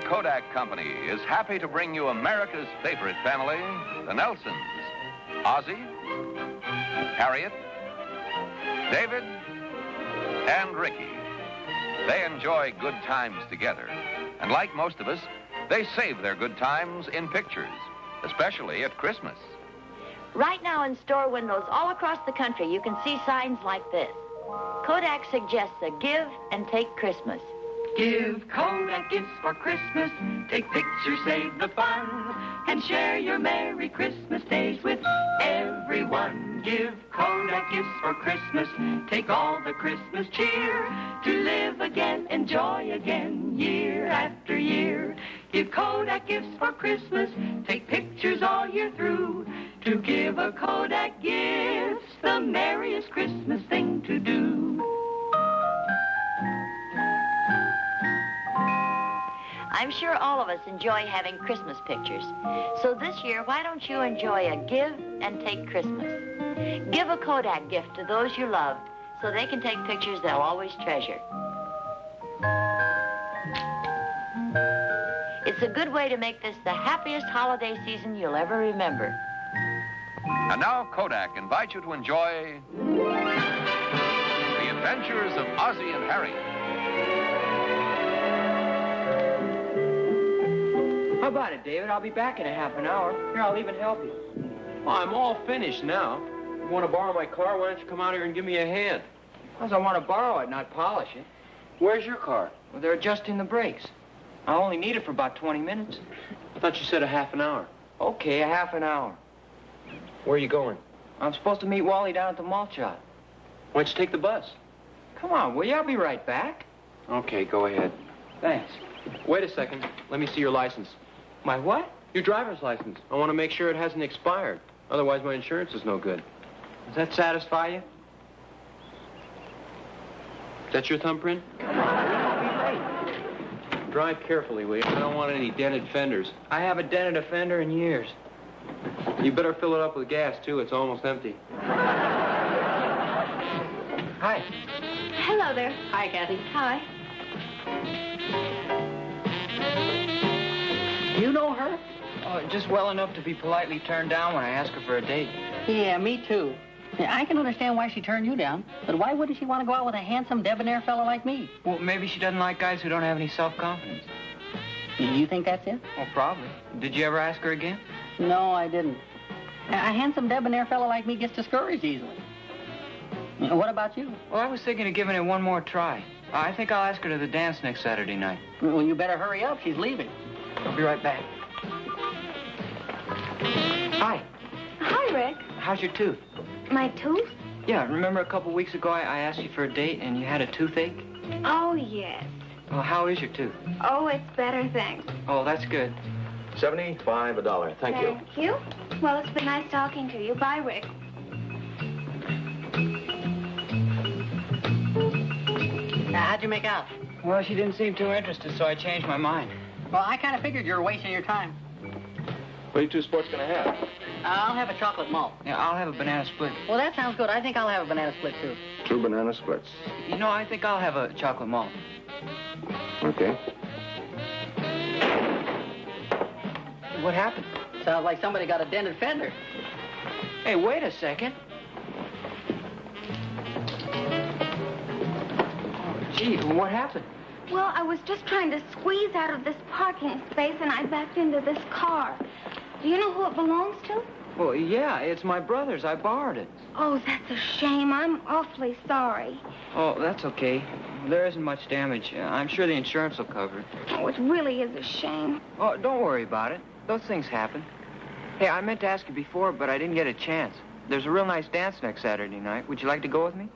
Kodak Company is happy to bring you America's favorite family, the Nelsons. Ozzie, Harriet, David, and Ricky. They enjoy good times together. And like most of us, they save their good times in pictures, especially at Christmas. Right now in store windows all across the country, you can see signs like this. Kodak suggests a give and take Christmas. Give Kodak gifts for Christmas. Take pictures, save the fun, and share your Merry Christmas days with everyone. Give Kodak gifts for Christmas. Take all the Christmas cheer to live again, enjoy again, year after year. Give Kodak gifts for Christmas. Take pictures all year through. To give a Kodak gift's the merriest Christmas thing to do. I'm sure all of us enjoy having Christmas pictures. So this year, why don't you enjoy a give and take Christmas? Give a Kodak gift to those you love so they can take pictures they'll always treasure. It's a good way to make this the happiest holiday season you'll ever remember. And now Kodak invites you to enjoy The Adventures of Ozzie and Harriet. How about it, David? I'll be back in a half an hour. Here, I'll even help you. Well, I'm all finished now. You want to borrow my car? Why don't you come out here and give me a hand? Because I want to borrow it, not polish it. Where's your car? Well, they're adjusting the brakes. I only need it for about 20 minutes. I thought you said a half an hour. Okay, a half an hour. Where are you going? I'm supposed to meet Wally down at the malt shop. Why don't you take the bus? Come on, will you? I'll be right back. Okay, go ahead. Thanks. Wait a second. Let me see your license. My what? Your driver's license. I want to make sure it hasn't expired. Otherwise, my insurance is no good. Does that satisfy you? Is that your thumbprint? Come on, I'll be late. Drive carefully, will you? I don't want any dented fenders. I haven't dented a fender in years. You better fill it up with gas, too. It's almost empty. Hi. Hello there. Hi, Kathy. Hi. You know her? Oh, just well enough to be politely turned down when I ask her for a date. Yeah, me too. Yeah, I can understand why she turned you down, but why wouldn't she want to go out with a handsome, debonair fellow like me? Well, maybe she doesn't like guys who don't have any self-confidence. You think that's it? Well, probably. Did you ever ask her again? No, I didn't. A handsome, debonair fellow like me gets discouraged easily. What about you? Well, I was thinking of giving it one more try. I think I'll ask her to the dance next Saturday night. Well, you better hurry up. She's leaving. I'll be right back. Hi. Hi, Rick. How's your tooth? My tooth? Yeah, remember a couple weeks ago I asked you for a date and you had a toothache? Oh, yes. Well, how is your tooth? Oh, it's better, thanks. Oh, that's good. $75 a dollar. Thank you. Thank you. Well, it's been nice talking to you. Bye, Rick. How'd you make out? Well, she didn't seem too interested, so I changed my mind. Well, I kind of figured you were wasting your time. What are you two sports going to have? I'll have a chocolate malt. Yeah, I'll have a banana split. Well, that sounds good. I think I'll have a banana split, too. 2 banana splits. You know, I think I'll have a chocolate malt. Okay. What happened? Sounds like somebody got a dented fender. Hey, wait a second. Oh, gee, what happened? Well, I was just trying to squeeze out of this parking space, and I backed into this car. Do you know who it belongs to? Well, yeah, it's my brother's. I borrowed it. Oh, that's a shame. I'm awfully sorry. Oh, that's okay. There isn't much damage. I'm sure the insurance will cover it. Oh, it really is a shame. Oh, don't worry about it. Those things happen. Hey, I meant to ask you before, but I didn't get a chance. There's a real nice dance next Saturday night. Would you like to go with me?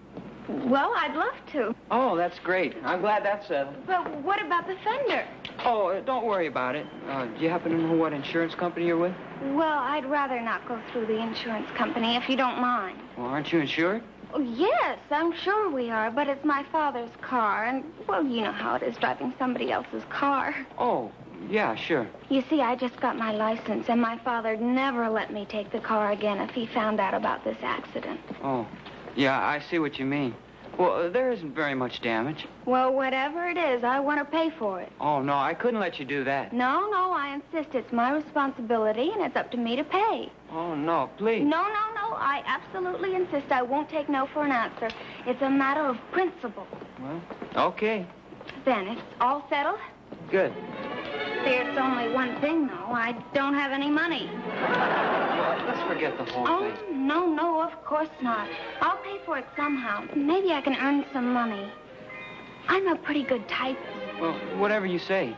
Well, I'd love to. Oh, that's great. I'm glad that's settled. But what about the fender? Oh, don't worry about it. Do you happen to know what insurance company you're with? Well, I'd rather not go through the insurance company, if you don't mind. Well, aren't you insured? Oh, yes, I'm sure we are, but it's my father's car, and, well, you know how it is driving somebody else's car. Oh, yeah, sure. You see, I just got my license, and my father'd never let me take the car again if he found out about this accident. Oh, yeah, I see what you mean. Well, there isn't very much damage. Well, whatever it is, I want to pay for it. Oh, no, I couldn't let you do that. No, I insist. It's my responsibility, and it's up to me to pay. Oh, no, please. No. I absolutely insist. I won't take no for an answer. It's a matter of principle. Well, okay. Then, it's all settled? Good. There's only one thing, though. I don't have any money. Well, let's forget the whole thing. Oh, no, of course not. I'll pay for it somehow. Maybe I can earn some money. I'm a pretty good typist. Well, whatever you say.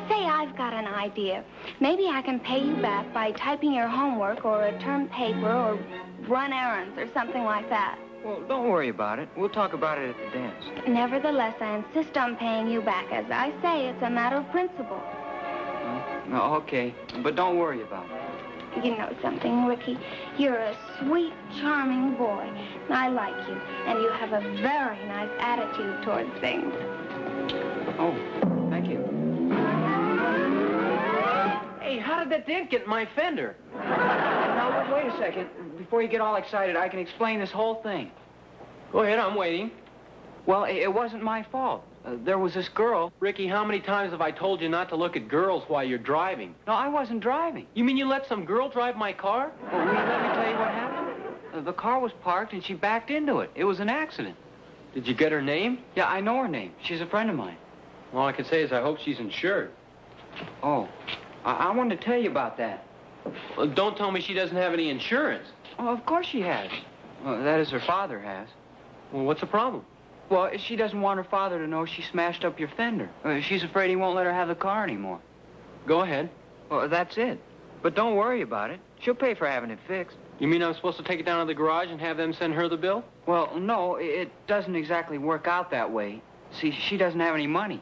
Say I've got an idea. Maybe I can pay you back by typing your homework or a term paper or run errands or something like that. Well, don't worry about it. We'll talk about it at the dance. Nevertheless, I insist on paying you back. As I say, it's a matter of principle. No, okay. But don't worry about it. You know something, Ricky? You're a sweet, charming boy. I like you. And you have a very nice attitude towards things. Oh, thank you. Hey, how did that dent get in my fender? Now, wait a second. Before you get all excited, I can explain this whole thing. Go ahead, I'm waiting. Well, it wasn't my fault. There was this girl. Ricky, how many times have I told you not to look at girls while you're driving? No, I wasn't driving. You mean you let some girl drive my car? Well, will you let me tell you what happened? The car was parked and she backed into it. It was an accident. Did you get her name? Yeah, I know her name. She's a friend of mine. All I can say is I hope she's insured. Oh, I wanted to tell you about that. Well, don't tell me she doesn't have any insurance. Oh, of course she has. Well, that is, her father has. Well, what's the problem? Well, she doesn't want her father to know she smashed up your fender. She's afraid he won't let her have the car anymore. Go ahead. Well, that's it. But don't worry about it. She'll pay for having it fixed. You mean I'm supposed to take it down to the garage and have them send her the bill? Well, no, it doesn't exactly work out that way. See, she doesn't have any money.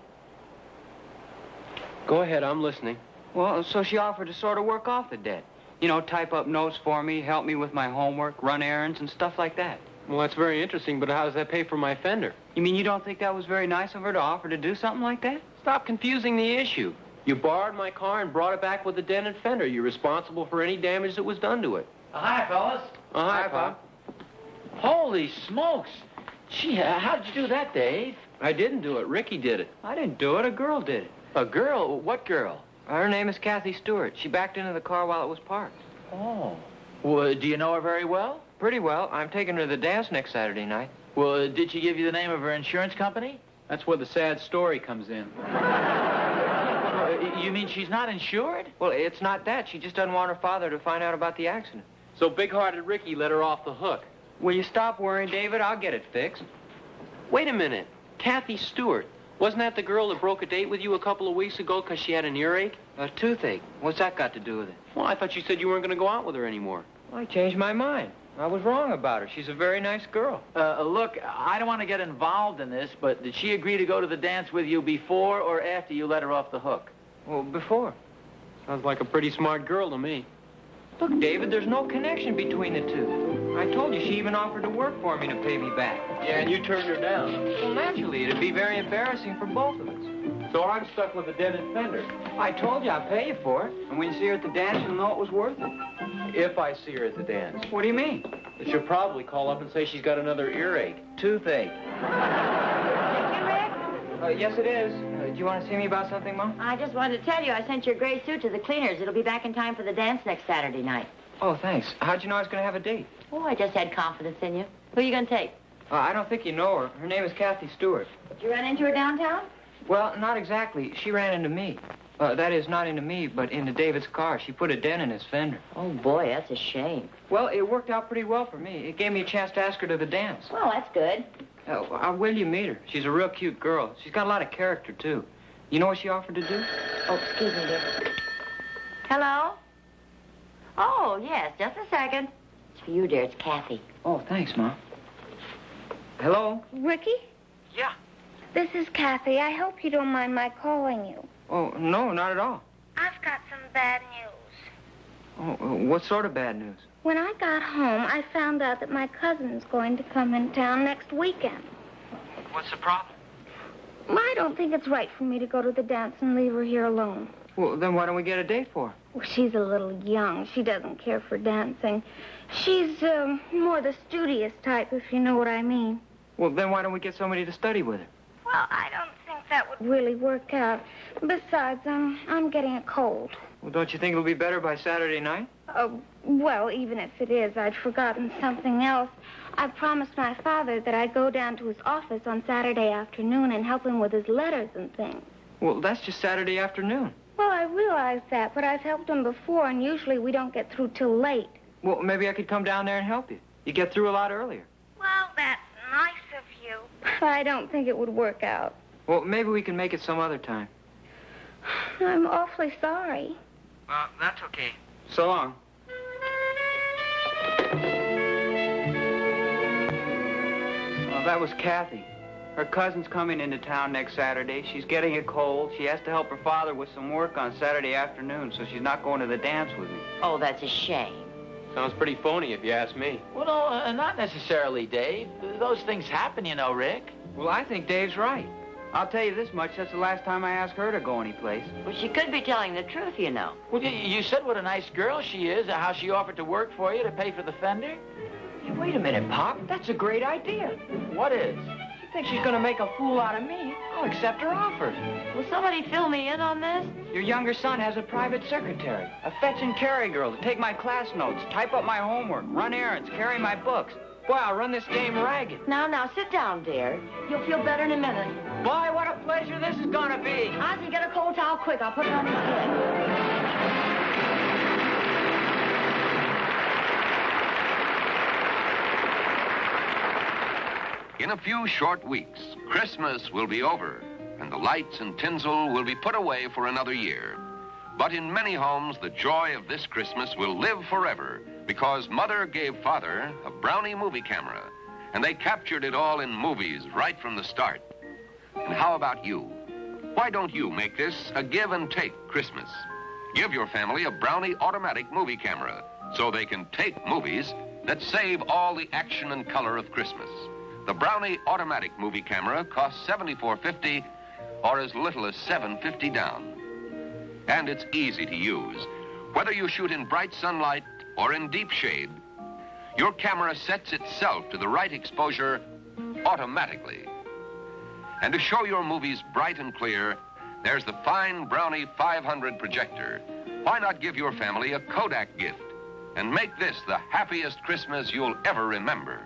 Go ahead, I'm listening. Well, so she offered to sort of work off the debt. You know, type up notes for me, help me with my homework, run errands, and stuff like that. Well, that's very interesting, but how does that pay for my fender? You mean you don't think that was very nice of her to offer to do something like that? Stop confusing the issue. You borrowed my car and brought it back with a dent and fender. You're responsible for any damage that was done to it. Hi, fellas. Hi, Pop. Holy smokes. Gee, how did you do that, Dave? I didn't do it. Ricky did it. I didn't do it. A girl did it. A girl? What girl? Her name is Kathy Stewart. She backed into the car while it was parked. Oh. Well, do you know her very well? Pretty well. I'm taking her to the dance next Saturday night. Well, did she give you the name of her insurance company? That's where the sad story comes in. You mean she's not insured? Well, it's not that. She just doesn't want her father to find out about the accident. So big-hearted Ricky let her off the hook. Will you stop worrying, David? I'll get it fixed. Wait a minute. Kathy Stewart. Wasn't that the girl that broke a date with you a couple of weeks ago because she had an earache? A toothache. What's that got to do with it? Well, I thought you said you weren't going to go out with her anymore. Well, I changed my mind. I was wrong about her. She's a very nice girl. Look, I don't want to get involved in this, but did she agree to go to the dance with you before or after you let her off the hook? Well, before. Sounds like a pretty smart girl to me. Look, David, there's no connection between the two. I told you she even offered to work for me to pay me back. Yeah, and you turned her down. Well, naturally, it'd be very embarrassing for both of us. So I'm stuck with a dented fender. I told you I'd pay you for it. And when you see her at the dance, you'll know it was worth it. If I see her at the dance. What do you mean? She'll probably call up and say she's got another earache. Toothache. Yes, it is. Do you want to see me about something, Mom? I just wanted to tell you I sent your gray suit to the cleaners. It'll be back in time for the dance next Saturday night. Oh, thanks. How'd you know I was going to have a date? Oh, I just had confidence in you. Who are you going to take? I don't think you know her. Her name is Kathy Stewart. Did you run into her downtown? Well, not exactly. She ran into me. That is, not into me, but into David's car. She put a dent in his fender. Oh, boy, that's a shame. Well, it worked out pretty well for me. It gave me a chance to ask her to the dance. Well, that's good. Will you meet her? She's a real cute girl. She's got a lot of character, too. You know what she offered to do? Oh, excuse me, dear. Hello? Oh, yes, just a second. It's for you, dear. It's Kathy. Oh, thanks, Mom. Hello? Ricky? Yeah. This is Kathy. I hope you don't mind my calling you. Oh, no, not at all. I've got some bad news. Oh, what sort of bad news? When I got home, I found out that my cousin's going to come in town next weekend. What's the problem? I don't think it's right for me to go to the dance and leave her here alone. Well, then why don't we get a date for her? Well, she's a little young. She doesn't care for dancing. She's more the studious type, if you know what I mean. Well, then why don't we get somebody to study with her? Well, I don't think that would really work out. Besides, I'm getting a cold. Well, don't you think it'll be better by Saturday night? Well, even if it is, I'd forgotten something else. I promised my father that I'd go down to his office on Saturday afternoon and help him with his letters and things. Well, that's just Saturday afternoon. Well, I realize that, but I've helped him before, and usually we don't get through till late. Well, maybe I could come down there and help you. You get through a lot earlier. Well, that's nice of you. But I don't think it would work out. Well, maybe we can make it some other time. I'm awfully sorry. Well, that's okay. So long. Well, that was Kathy. Her cousin's coming into town next Saturday. She's getting a cold. She has to help her father with some work on Saturday afternoon, so she's not going to the dance with me. Oh, that's a shame. Sounds pretty phony if you ask me. Well, no, not necessarily, Dave. Those things happen, you know, Rick. Well, I think Dave's right. I'll tell you this much. That's the last time I asked her to go anyplace. Well, she could be telling the truth, you know. Well, you said what a nice girl she is, how she offered to work for you to pay for the fender. Hey, wait a minute, Pop. That's a great idea. What is? You think she's going to make a fool out of me? I'll accept her offer. Will somebody fill me in on this? Your younger son has a private secretary, a fetch and carry girl to take my class notes, type up my homework, run errands, carry my books. Boy, I'll run this game ragged. Now, sit down, dear. You'll feel better in a minute. Boy, what a pleasure this is going to be. Ozzie, get a cold towel quick. I'll put it on his head. In a few short weeks, Christmas will be over, and the lights and tinsel will be put away for another year. But in many homes, the joy of this Christmas will live forever, because Mother gave Father a Brownie movie camera, and they captured it all in movies right from the start. And how about you? Why don't you make this a give and take Christmas? Give your family a Brownie automatic movie camera, so they can take movies that save all the action and color of Christmas. The Brownie automatic movie camera costs $74.50 or as little as $7.50 down. And it's easy to use. Whether you shoot in bright sunlight or in deep shade, your camera sets itself to the right exposure automatically. And to show your movies bright and clear, there's the fine Brownie 500 projector. Why not give your family a Kodak gift and make this the happiest Christmas you'll ever remember?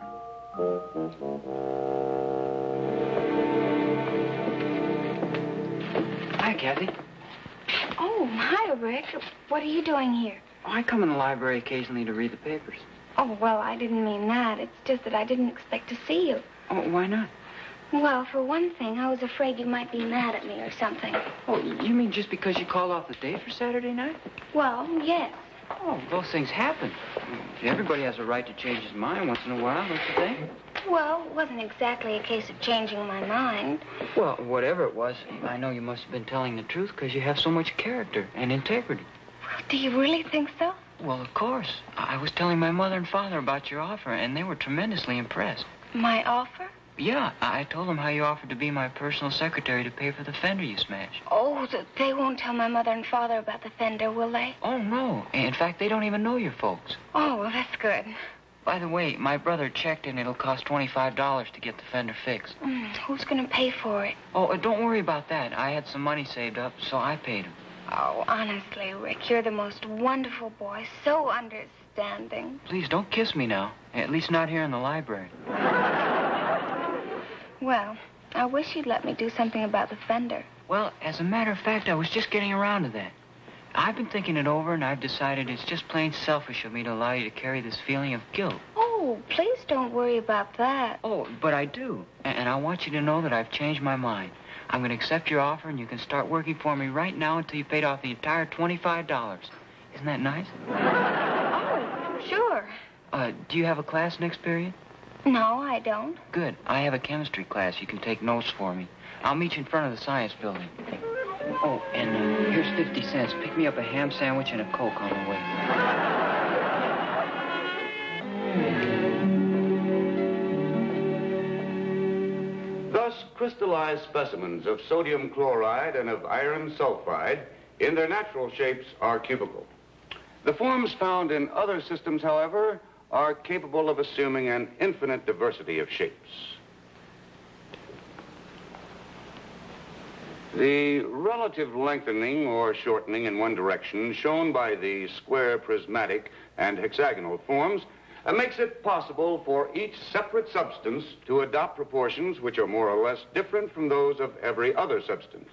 Hi, Kathy. Oh, hi, Rick. What are you doing here? Oh, I come in the library occasionally to read the papers. Oh, well, I didn't mean that. It's just that I didn't expect to see you. Oh, why not? Well, for one thing, I was afraid you might be mad at me or something. Oh, you mean just because you called off the day for Saturday night? Well, yes. Oh, those things happen. Everybody has a right to change his mind once in a while, don't you think? Well, it wasn't exactly a case of changing my mind. Well, whatever it was, I know you must have been telling the truth because you have so much character and integrity. Do you really think so? Well, of course. I was telling my mother and father about your offer, and they were tremendously impressed. My offer? Yeah, I told them how you offered to be my personal secretary to pay for the fender you smashed. Oh, they won't tell my mother and father about the fender, will they? Oh, no. In fact, they don't even know your folks. Oh, well, that's good. By the way, my brother checked and it'll cost $25 to get the fender fixed. Who's going to pay for it? Oh, don't worry about that. I had some money saved up, so I paid him. Oh, honestly, Rick, you're the most wonderful boy. So understanding. Please, don't kiss me now. At least not here in the library. Well, I wish you'd let me do something about the fender. Well, as a matter of fact, I was just getting around to that. I've been thinking it over, and I've decided it's just plain selfish of me to allow you to carry this feeling of guilt. Oh, please don't worry about that. Oh, but I do. And I want you to know that I've changed my mind. I'm going to accept your offer, and you can start working for me right now until you've paid off the entire $25. Isn't that nice? Oh, sure. Do you have a class next period? No, I don't. Good. I have a chemistry class. You can take notes for me. I'll meet you in front of the science building. Oh, and here's 50 cents. Pick me up a ham sandwich and a Coke on the way. Thus, crystallized specimens of sodium chloride and of iron sulfide in their natural shapes are cubical. The forms found in other systems, however, are capable of assuming an infinite diversity of shapes. The relative lengthening or shortening in one direction shown by the square, prismatic, and hexagonal forms makes it possible for each separate substance to adopt proportions which are more or less different from those of every other substance.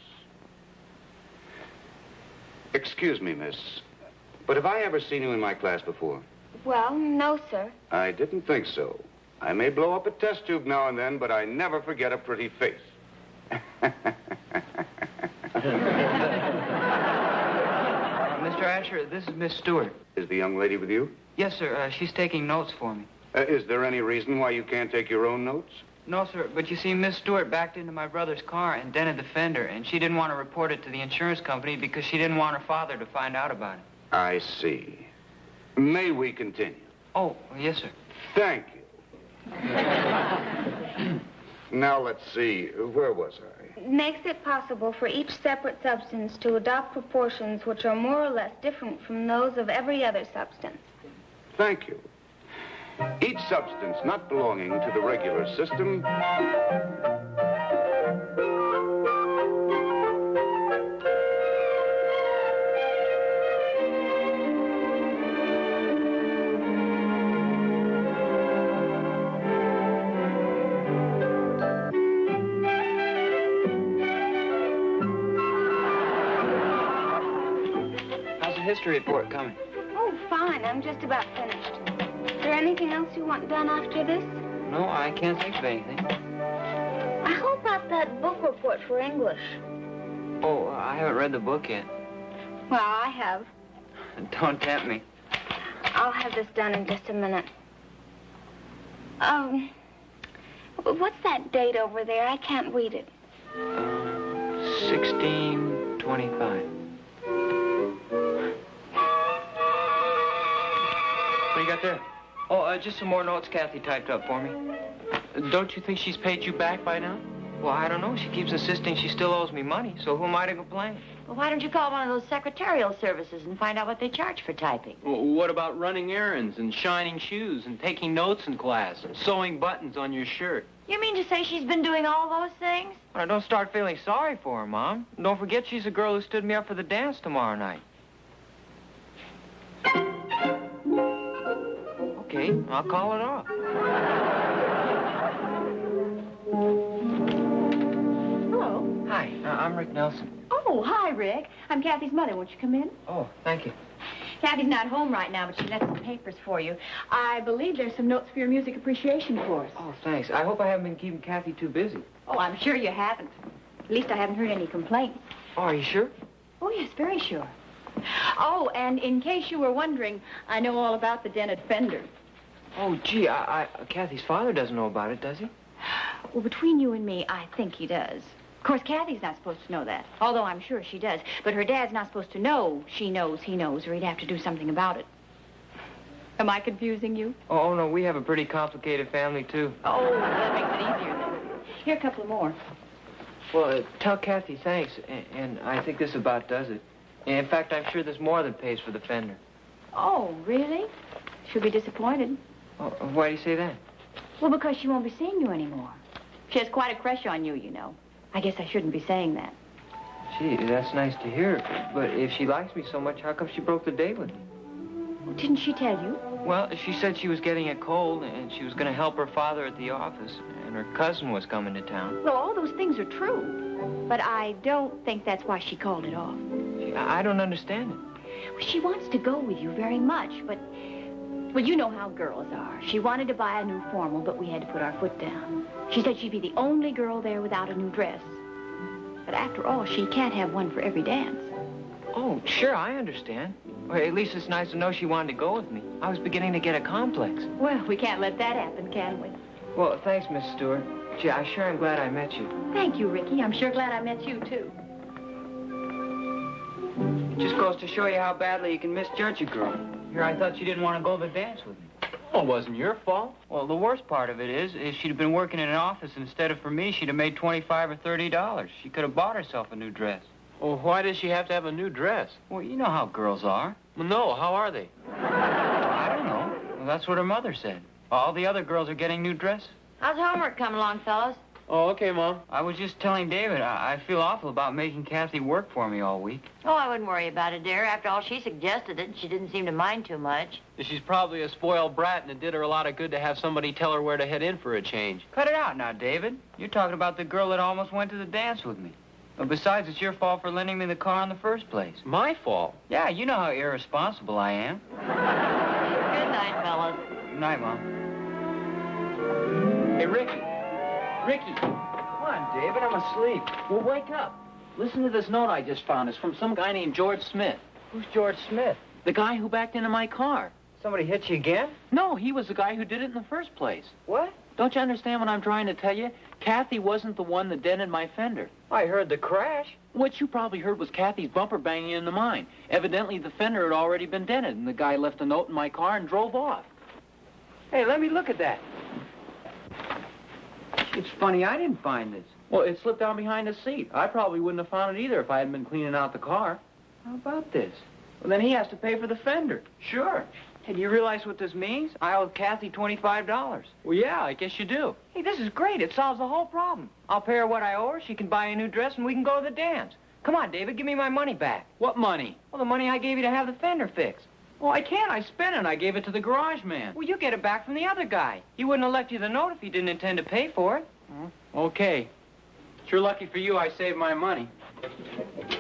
Excuse me, miss, but have I ever seen you in my class before? Well, no, sir. I didn't think so. I may blow up a test tube now and then, but I never forget a pretty face. Mr. Asher, this is Miss Stewart. Is the young lady with you? Yes, sir. She's taking notes for me. Is there any reason why you can't take your own notes? No, sir, but you see, Miss Stewart backed into my brother's car and dented the fender, and she didn't want to report it to the insurance company because she didn't want her father to find out about it. I see. May we continue? Oh, yes, sir. Thank you. Now, let's see. Where was I? Makes it possible for each separate substance to adopt proportions which are more or less different from those of every other substance. Thank you. Each substance not belonging to the regular system History report coming. Oh, fine. I'm just about finished. Is there anything else you want done after this? No, I can't think of anything. How about that book report for English? Oh, I haven't read the book yet. Well, I have. Don't tempt me. I'll have this done in just a minute. What's that date over there? I can't read it. 1625. What do you got there? Oh, just some more notes Kathy typed up for me. Don't you think she's paid you back by now? Well, I don't know. She keeps insisting she still owes me money, so who am I to complain? Well, why don't you call one of those secretarial services and find out what they charge for typing? Well, what about running errands and shining shoes and taking notes in class and sewing buttons on your shirt? You mean to say she's been doing all those things? Well, don't start feeling sorry for her, Mom. Don't forget she's the girl who stood me up for the dance tomorrow night. Okay, I'll call it off. Hello. Hi, I'm Rick Nelson. Oh, hi, Rick. I'm Kathy's mother. Won't you come in? Oh, thank you. Kathy's not home right now, but she left some papers for you. I believe there's some notes for your music appreciation course. Oh, thanks. I hope I haven't been keeping Kathy too busy. Oh, I'm sure you haven't. At least I haven't heard any complaints. Oh, are you sure? Oh, yes, very sure. Oh, and in case you were wondering, I know all about the dented fender. Oh, gee, Kathy's father doesn't know about it, does he? Well, between you and me, I think he does. Of course, Kathy's not supposed to know that, although I'm sure she does. But her dad's not supposed to know she knows he knows, or he'd have to do something about it. Am I confusing you? Oh, no, we have a pretty complicated family, too. Oh, that makes it easier then. Here, a couple more. Well, tell Kathy thanks, and I think this about does it. In fact, I'm sure there's more than pays for the fender. Oh, really? She'll be disappointed. Oh, why do you say that? Well, because she won't be seeing you anymore. She has quite a crush on you, you know. I guess I shouldn't be saying that. Gee, that's nice to hear. But if she likes me so much, how come she broke the date with me? Well, didn't she tell you? Well, she said she was getting a cold, and she was going to help her father at the office, and her cousin was coming to town. Well, all those things are true. But I don't think that's why she called it off. Gee, I don't understand it. Well, she wants to go with you very much, but... Well, you know how girls are. She wanted to buy a new formal, but we had to put our foot down. She said she'd be the only girl there without a new dress. But after all, she can't have one for every dance. Oh, sure, I understand. Well, at least it's nice to know she wanted to go with me. I was beginning to get a complex. Well, we can't let that happen, can we? Well, thanks, Miss Stewart. Gee, I sure am glad I met you. Thank you, Ricky. I'm sure glad I met you, too. It just goes to show you how badly you can misjudge a girl. Here, I thought you didn't want to go to the dance with me. Well, it wasn't your fault. Well, the worst part of it is, if she'd have been working in an office instead of for me, she'd have made $25 or $30. She could have bought herself a new dress. Well, why does she have to have a new dress? Well, you know how girls are. Well, no, how are they? I don't know. Well, that's what her mother said. All the other girls are getting new dresses. How's homework coming along, fellows? Oh, okay, Mom. I was just telling David, I feel awful about making Kathy work for me all week. Oh, I wouldn't worry about it, dear. After all, she suggested it, and she didn't seem to mind too much. She's probably a spoiled brat, and it did her a lot of good to have somebody tell her where to head in for a change. Cut it out now, David. You're talking about the girl that almost went to the dance with me. Well, besides, it's your fault for lending me the car in the first place. My fault? Yeah, you know how irresponsible I am. Good night, fellas. Good night, Mom. Hey, Ricky. Ricky. Come on, David, I'm asleep. Well, wake up. Listen to this note I just found. It's from some guy named George Smith. Who's George Smith? The guy who backed into my car. Somebody hit you again? No, he was the guy who did it in the first place. What? Don't you understand what I'm trying to tell you? Kathy wasn't the one that dented my fender. I heard the crash. What you probably heard was Kathy's bumper banging into mine. Evidently, the fender had already been dented, and the guy left a note in my car and drove off. Hey, let me look at that. It's funny, I didn't find this. Well, it slipped down behind the seat. I probably wouldn't have found it either if I hadn't been cleaning out the car. How about this? Well, then he has to pay for the fender. Sure. Hey, do you realize what this means? I owe Kathy $25. Well, yeah, I guess you do. Hey, this is great. It solves the whole problem. I'll pay her what I owe her, she can buy a new dress, and we can go to the dance. Come on, David, give me my money back. What money? Well, the money I gave you to have the fender fixed. Well, I can't. I spent it. I gave it to the garage man. Well, you get it back from the other guy. He wouldn't have left you the note if he didn't intend to pay for it. Okay. Sure lucky for you I saved my money.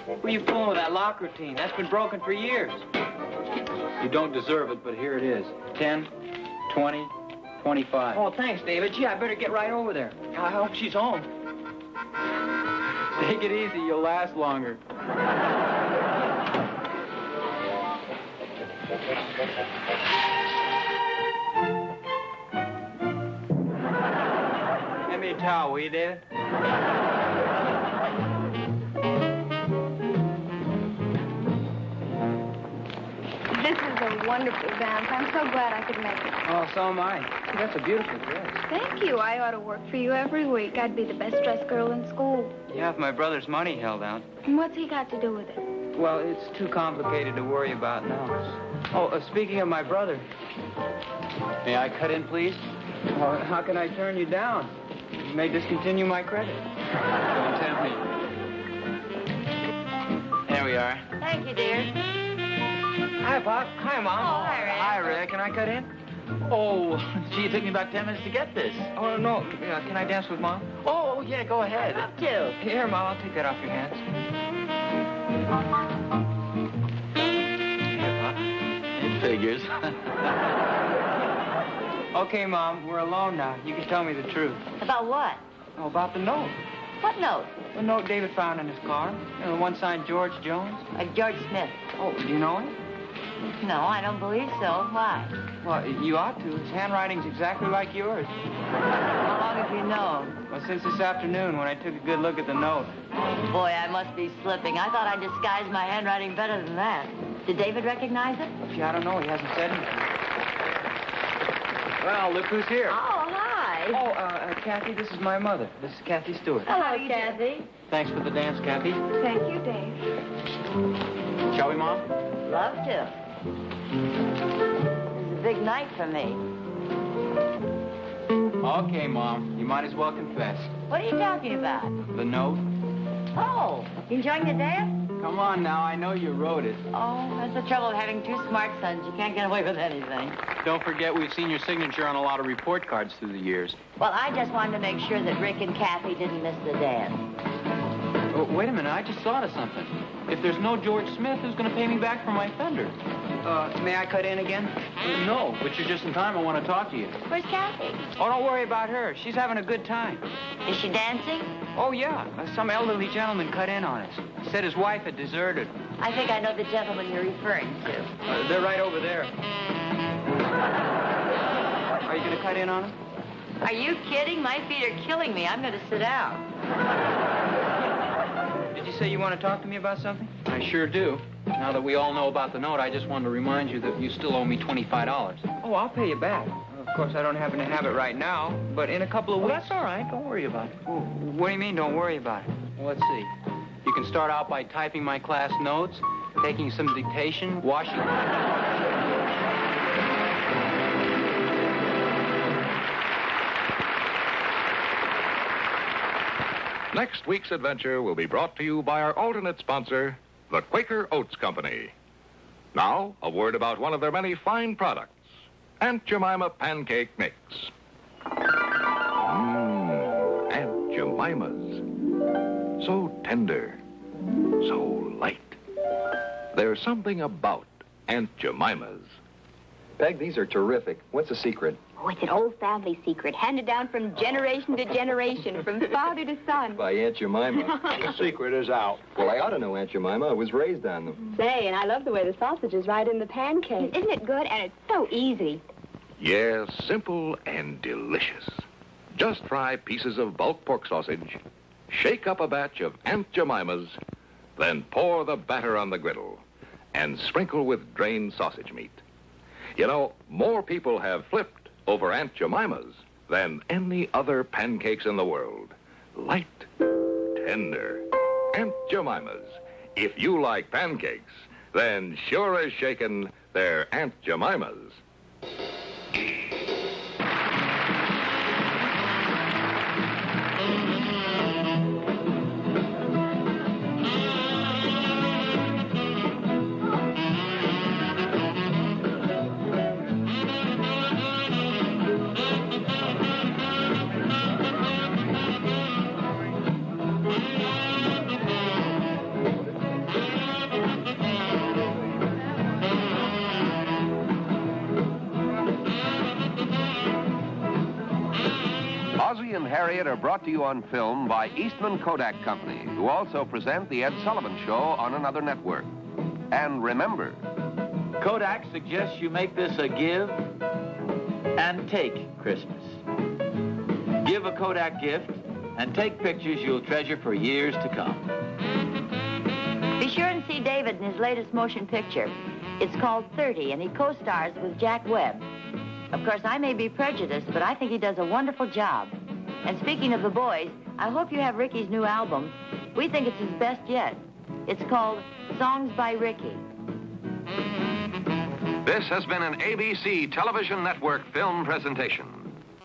Who are you fooling with that lock routine? That's been broken for years. You don't deserve it, but here it is. 10, 20, 25. Oh, thanks, David. Gee, I better get right over there. I hope she's home. Take it easy. You'll last longer. Hand me a towel, will you, David? This is a wonderful dance. I'm so glad I could make it. Oh, so am I. That's a beautiful dress. Thank you. I ought to work for you every week. I'd be the best dressed girl in school. Yeah, if my brother's money held out. And what's he got to do with it? Well, it's too complicated to worry about now. Oh, speaking of my brother. May I cut in, please? Well, how can I turn you down? You may discontinue my credit. Don't tempt me. There we are. Thank you, dear. Hi, Pop. Hi, Mom. Oh, hi, Rick. Hi, Rick. Can I cut in? Oh, gee, it took me about 10 minutes to get this. Oh, no. Can I dance with Mom? Oh, yeah, go ahead. Up to. Here, Mom. I'll take that off your hands. Here, Pop. It figures. Okay, Mom. We're alone now. You can tell me the truth. About what? Oh, about the note. What note? The note David found in his car. You know, the one signed George Jones. George Smith. Oh, do you know him? No, I don't believe so. Why? Well, you ought to. His handwriting's exactly like yours. How long have you known? Well, since this afternoon when I took a good look at the note. Boy, I must be slipping. I thought I disguised my handwriting better than that. Did David recognize it? Gee, I don't know. He hasn't said anything. Well, look who's here. Oh, hi. Oh, Kathy, this is my mother. This is Kathy Stewart. Hello, Kathy. Thanks for the dance, Kathy. Thank you, Dave. Shall we, Mom? Love to. It's a big night for me. Okay, Mom. You might as well confess. What are you talking about? The note? Oh, enjoying the dance? Come on now. I know you wrote it. Oh, that's the trouble of having two smart sons. You can't get away with anything. Don't forget we've seen your signature on a lot of report cards through the years. Well, I just wanted to make sure that Rick and Kathy didn't miss the dance. Oh, wait a minute. I just thought of something. If there's no George Smith, who's going to pay me back for my fender? May I cut in again? No, but you're just in time. I want to talk to you. Where's Kathy? Oh, don't worry about her. She's having a good time. Is she dancing? Oh, yeah. Some elderly gentleman cut in on us. Said his wife had deserted. I think I know the gentleman you're referring to. They're right over there. Are you going to cut in on them? Are you kidding? My feet are killing me. I'm going to sit down. Did you say you want to talk to me about something? I sure do. Now that we all know about the note, I just wanted to remind you that you still owe me $25. Oh, I'll pay you back. Of course, I don't happen to have it right now, but in a couple of Well, weeks... that's all right. Don't worry about it. Oh, what do you mean, don't worry about it? Well, let's see. You can start out by typing my class notes, taking some dictation, washing... Next week's adventure will be brought to you by our alternate sponsor, the Quaker Oats Company. Now, a word about one of their many fine products, Aunt Jemima Pancake Mix. Aunt Jemima's. So tender, so light. There's something about Aunt Jemima's. Peg, these are terrific. What's the secret? Oh, it's an old family secret, handed down from generation to generation, from father to son. By Aunt Jemima. The secret is out. Well, I ought to know Aunt Jemima. I was raised on them. Say, and I love the way the sausage is right in the pancake. Isn't it good? And it's so easy. Yes, simple and delicious. Just fry pieces of bulk pork sausage, shake up a batch of Aunt Jemima's, then pour the batter on the griddle and sprinkle with drained sausage meat. You know, more people have flipped over Aunt Jemima's than any other pancakes in the world. Light, tender, Aunt Jemima's. If you like pancakes, then sure as shaken, they're Aunt Jemima's. Ozzie and Harriet are brought to you on film by Eastman Kodak Company, who also present The Ed Sullivan Show on another network. And remember, Kodak suggests you make this a give and take Christmas. Give a Kodak gift and take pictures you'll treasure for years to come. Be sure and see David in his latest motion picture. It's called 30, and he co-stars with Jack Webb. Of course, I may be prejudiced, but I think he does a wonderful job. And speaking of the boys, I hope you have Ricky's new album. We think it's his best yet. It's called Songs by Ricky. This has been an ABC Television Network film presentation.